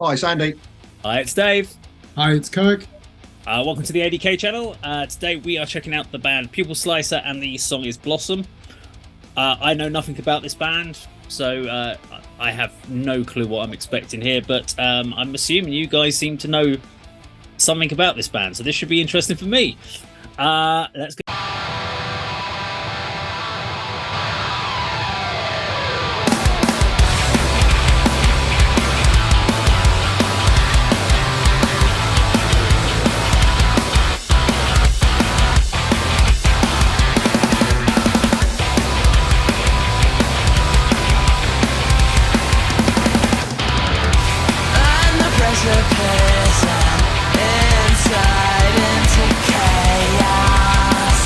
Hi, it's Andy. Hi, it's Dave. Hi, it's Kirk. Welcome to the A.D.K channel. Today we are checking out the band Pupil and the song is Blossom. I know nothing about this band, so I have no clue what I'm expecting here, but I'm assuming you guys seem to know something about this band, so this should be interesting for me. Let's go. Precipice inside into chaos.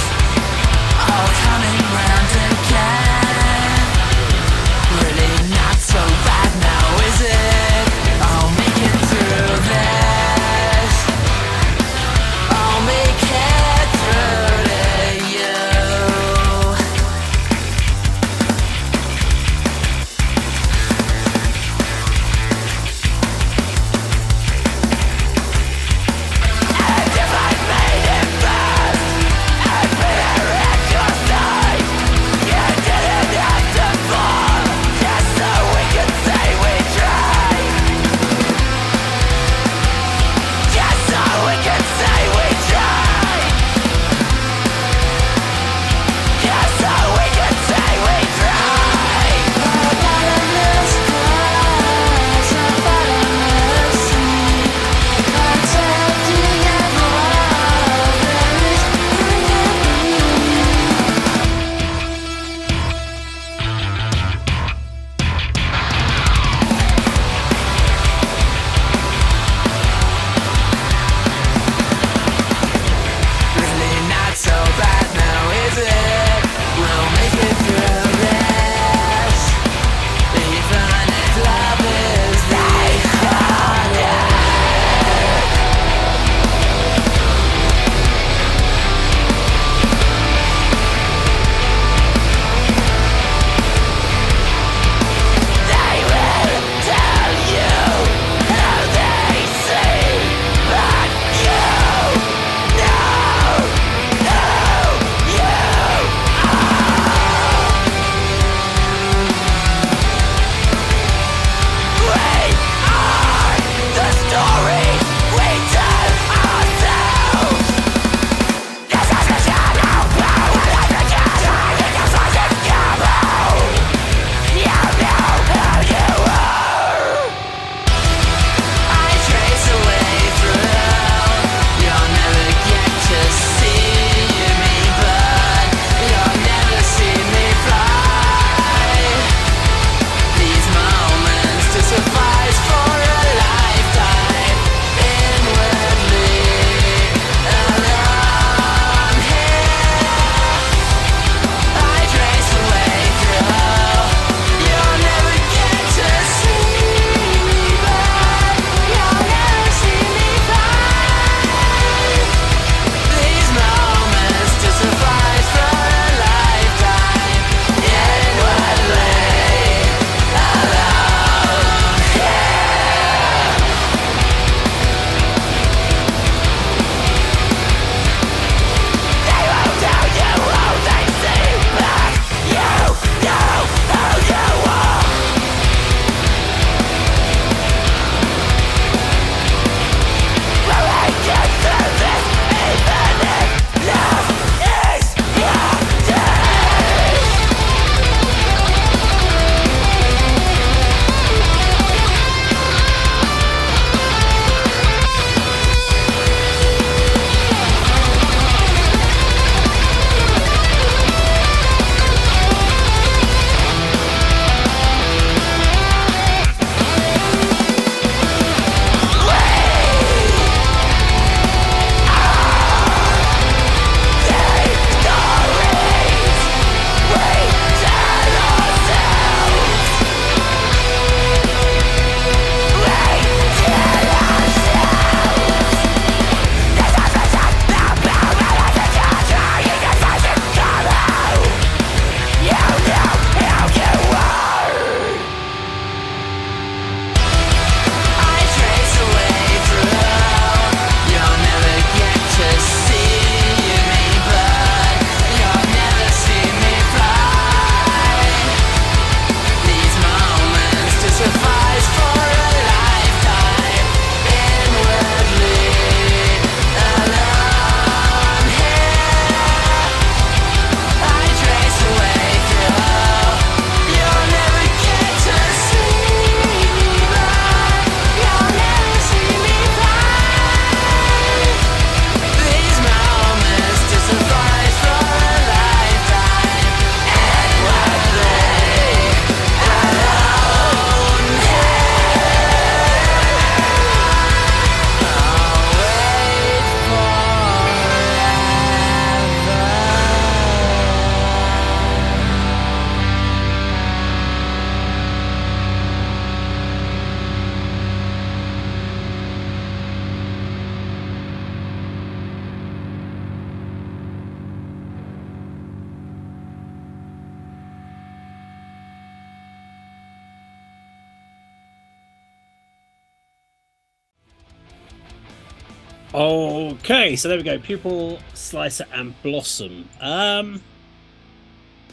Okay, so there we go. Pupil, Slicer, and Blossom. I'm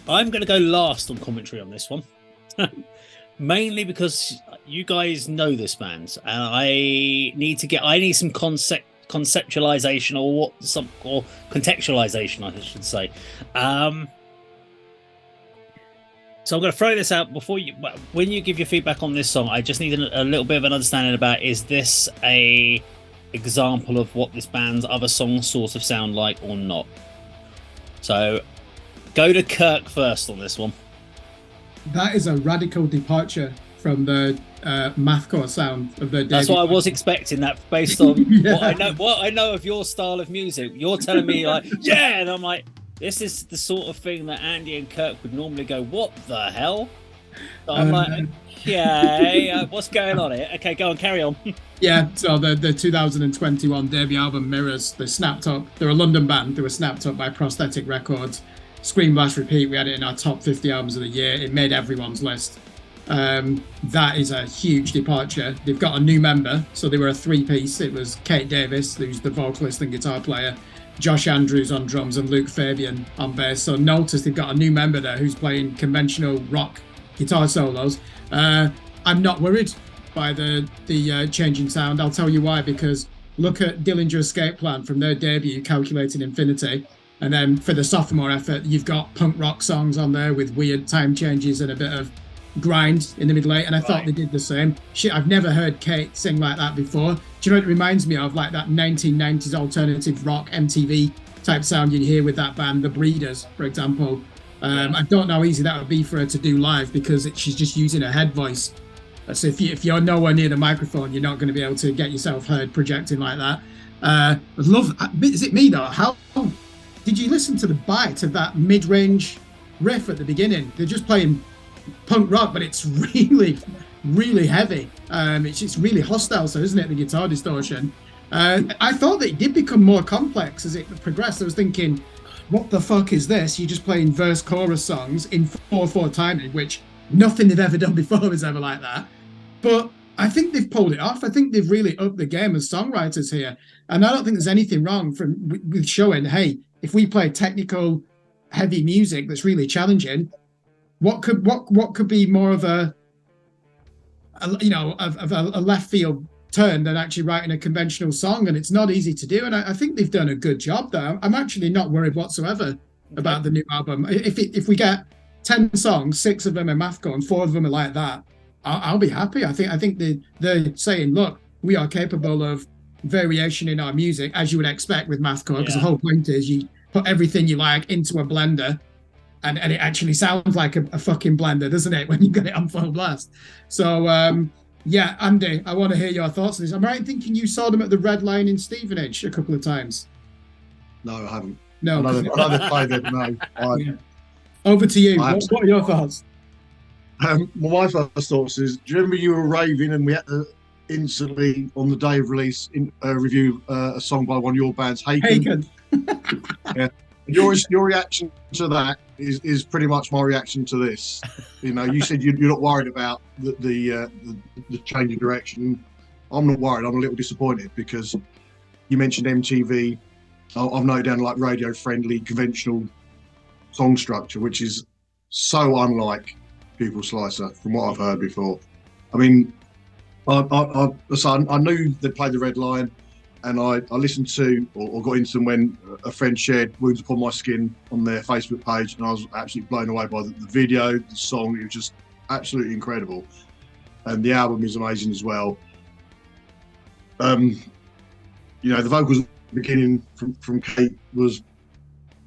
going to go last on commentary on this one, mainly because you guys know this band, and I need some conceptualization or contextualization, I should say. So I'm going to throw this out when you give your feedback on this song. I just need a little bit of an understanding about, is this a example of what this band's other songs sort of sound like or not? So go to Kirk first on this one. That is a radical departure from the mathcore sound of the. That's what I was expecting. That based on Yeah. what I know of your style of music. You're telling me like, yeah, and I'm like, this is the sort of thing that Andy and Kirk would normally go, what the hell? So I'm like, okay, what's going on here? Okay, go on, carry on. Yeah, so the 2021 debut album Mirrors, they snapped up. They're a London band. They were snapped up by Prosthetic Records. Scream Blast Repeat, we had it in our top 50 albums of the year. It made everyone's list. That is a huge departure. They've got a new member, so they were a three-piece. It was Kate Davis, who's the vocalist and guitar player, Josh Andrews on drums, and Luke Fabian on bass. So notice they've got a new member there who's playing conventional rock guitar solos. I'm not worried by the changing sound. I'll tell you why, because look at Dillinger Escape Plan from their debut, Calculating Infinity. And then for the sophomore effort, you've got punk rock songs on there with weird time changes and a bit of grind in the middle eight. And I thought they did the same. Shit, I've never heard Kate sing like that before. Do you know what it reminds me of? Like that 1990s alternative rock MTV type sound you hear with that band, The Breeders, for example. I don't know how easy that would be for her to do live, because she's just using her head voice. So if you're nowhere near the microphone, you're not going to be able to get yourself heard projecting like that. Is it me though? How did you listen to the bite of that mid-range riff at the beginning? They're just playing punk rock, but it's really, really heavy. It's really hostile, so isn't it, the guitar distortion? I thought that it did become more complex as it progressed. I was thinking, what the fuck is this? You're just playing verse-chorus songs in 4/4 timing, which nothing they've ever done before was ever like that. But I think they've pulled it off. I think they've really upped the game as songwriters here. And I don't think there's anything wrong with showing, hey, if we play technical, heavy music that's really challenging, what could be more of a left field turn than actually writing a conventional song? And it's not easy to do. And I think they've done a good job there. I'm actually not worried whatsoever about the new album. If we get 10 songs, 6 of them are mathcore and 4 of them are like that, I'll be happy. I think they're saying, look, we are capable of variation in our music, as you would expect with mathcore, because the whole point is you put everything you like into a blender, and it actually sounds like a fucking blender, doesn't it, when you get it on full blast? So yeah, Andy, I want to hear your thoughts on this. Am I right in thinking you saw them at the Red Lion in Stevenage a couple of times? No, I haven't. No, I know they played it. No. Yeah. Over to you. What are your thoughts? My first thoughts is, do you remember you were raving and we had to instantly, on the day of release, review a song by one of your bands, Haken? Yeah. Your reaction to that is pretty much my reaction to this. You know, you said you're not worried about the change of direction. I'm not worried. I'm a little disappointed because you mentioned MTV. I've noted down like radio-friendly, conventional song structure, which is so unlike Pupil Slicer from what I've heard before. I mean, I knew they played the Red Lion, and I listened to or got into them when a friend shared Wounds Upon My Skin on their Facebook page, and I was absolutely blown away by the video, the song. It was just absolutely incredible, and the album is amazing as well. You know, the vocals at the beginning from Kate was,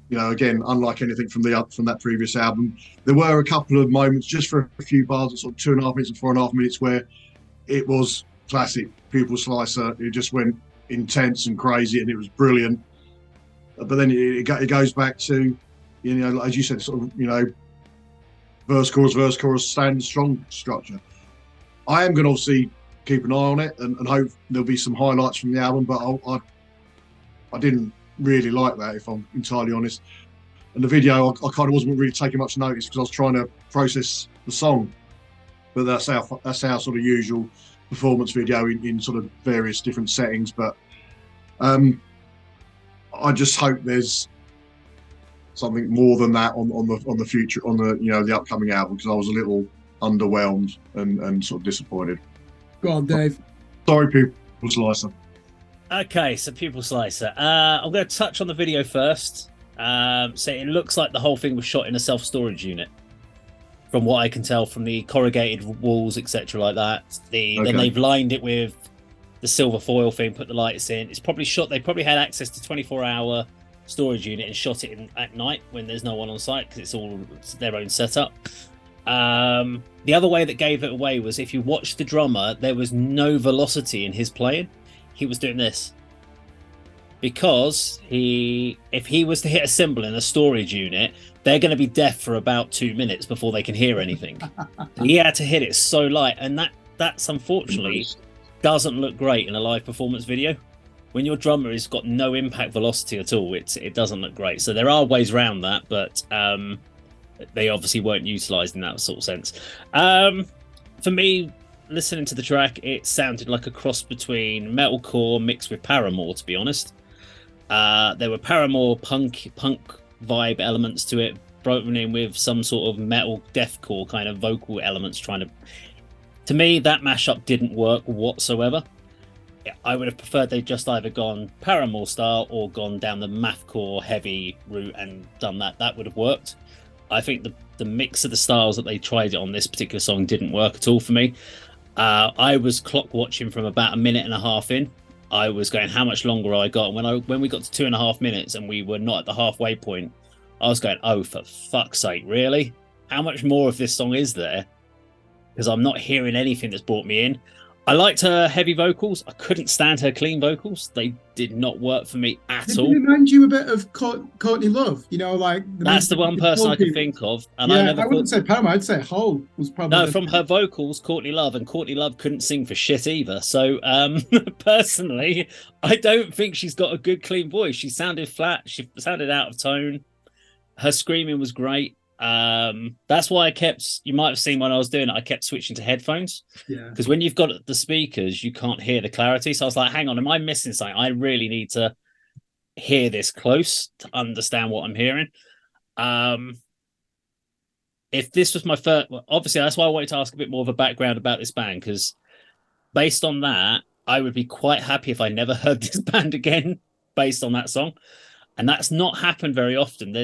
you know, again, unlike anything from that previous album. There were a couple of moments, just for a few bars, sort of 2.5 minutes and 4.5 minutes, where it was classic Pupil Slicer. It just went intense and crazy, and it was brilliant. But then it goes back to, you know, as you said, sort of, you know, verse chorus, stand strong structure. I am going to obviously keep an eye on it and hope there'll be some highlights from the album, but I didn't really like that, if I'm entirely honest. And the video, I kind of wasn't really taking much notice because I was trying to process the song. But that's our sort of usual performance video in sort of various different settings. But I just hope there's something more than that on the future, on the upcoming album, because I was a little underwhelmed and sort of disappointed. Go on, Dave. Sorry, Pupil Slicer. Okay, so Pupil Slicer. I'm going to touch on the video first. So it looks like the whole thing was shot in a self-storage unit, from what I can tell from the corrugated walls, etc., like that. Then they've lined it with the silver foil thing, put the lights in. It's probably shot. They probably had access to 24-hour storage unit and shot it at night when there's no one on site, because it's their own setup. The other way that gave it away was, if you watch the drummer, there was no velocity in his playing. He was doing this because if he was to hit a cymbal in a storage unit, they're going to be deaf for about 2 minutes before they can hear anything. He had to hit it so light, and that's unfortunately doesn't look great in a live performance video. When your drummer has got no impact velocity at all, it doesn't look great. So there are ways around that, but they obviously weren't utilised in that sort of sense. For me, listening to the track, it sounded like a cross between metalcore mixed with Paramore, to be honest. There were Paramore punk vibe elements to it, broken in with some sort of metal deathcore kind of vocal elements. To me, that mashup didn't work whatsoever. I would have preferred they'd just either gone Paramore style or gone down the mathcore heavy route and done that. That would have worked. I think the mix of the styles that they tried on this particular song didn't work at all for me. I was clock watching from about a minute and a half in. I was going, how much longer I got? When we got to 2.5 minutes and we were not at the halfway point, I was going, oh, for fuck's sake, really? How much more of this song is there? Because I'm not hearing anything that's brought me in. I liked her heavy vocals. I couldn't stand her clean vocals. They did not work for me at all. Did it remind you a bit of Courtney Love? You know, like that's the one person I could think of. And I wouldn't say Paramore. I'd say Hole was probably. No, from her vocals, Courtney Love, and Courtney Love couldn't sing for shit either. So personally, I don't think she's got a good clean voice. She sounded flat. She sounded out of tone. Her screaming was great. That's why you might have seen when I was doing it, I kept switching to headphones, because when you've got the speakers you can't hear the clarity. So I was like, hang on, am I missing something? I really need to hear this close to understand what I'm hearing. If this was my first, obviously that's why I wanted to ask a bit more of a background about this band, because based on that I would be quite happy if I never heard this band again based on that song, and that's not happened very often.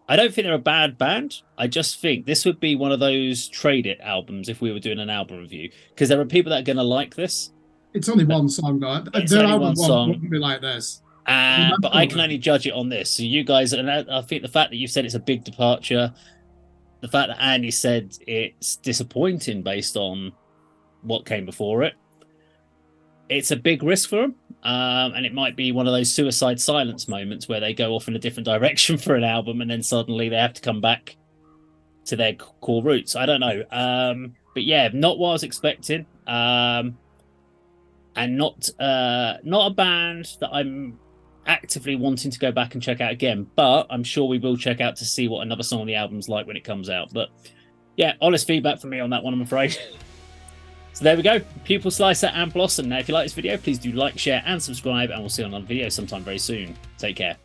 I don't think they're a bad band. I just think this would be one of those trade it albums if we were doing an album review, because there are people that are going to like this. It's only one song, though. Their album one song wouldn't be like this. But I can only judge it on this. So you guys, and I think the fact that you said it's a big departure, the fact that Andy said it's disappointing based on what came before it, it's a big risk for them. And it might be one of those suicide silence moments where they go off in a different direction for an album and then suddenly they have to come back to their core roots. I don't know. But yeah, not what I was expecting. And not a band that I'm actively wanting to go back and check out again, but I'm sure we will check out to see what another song on the album's like when it comes out. But yeah, honest feedback from me on that one, I'm afraid. So there we go, Pupil Slicer and Blossom. Now, if you like this video, please do like, share, and subscribe, and we'll see you on another video sometime very soon. Take care.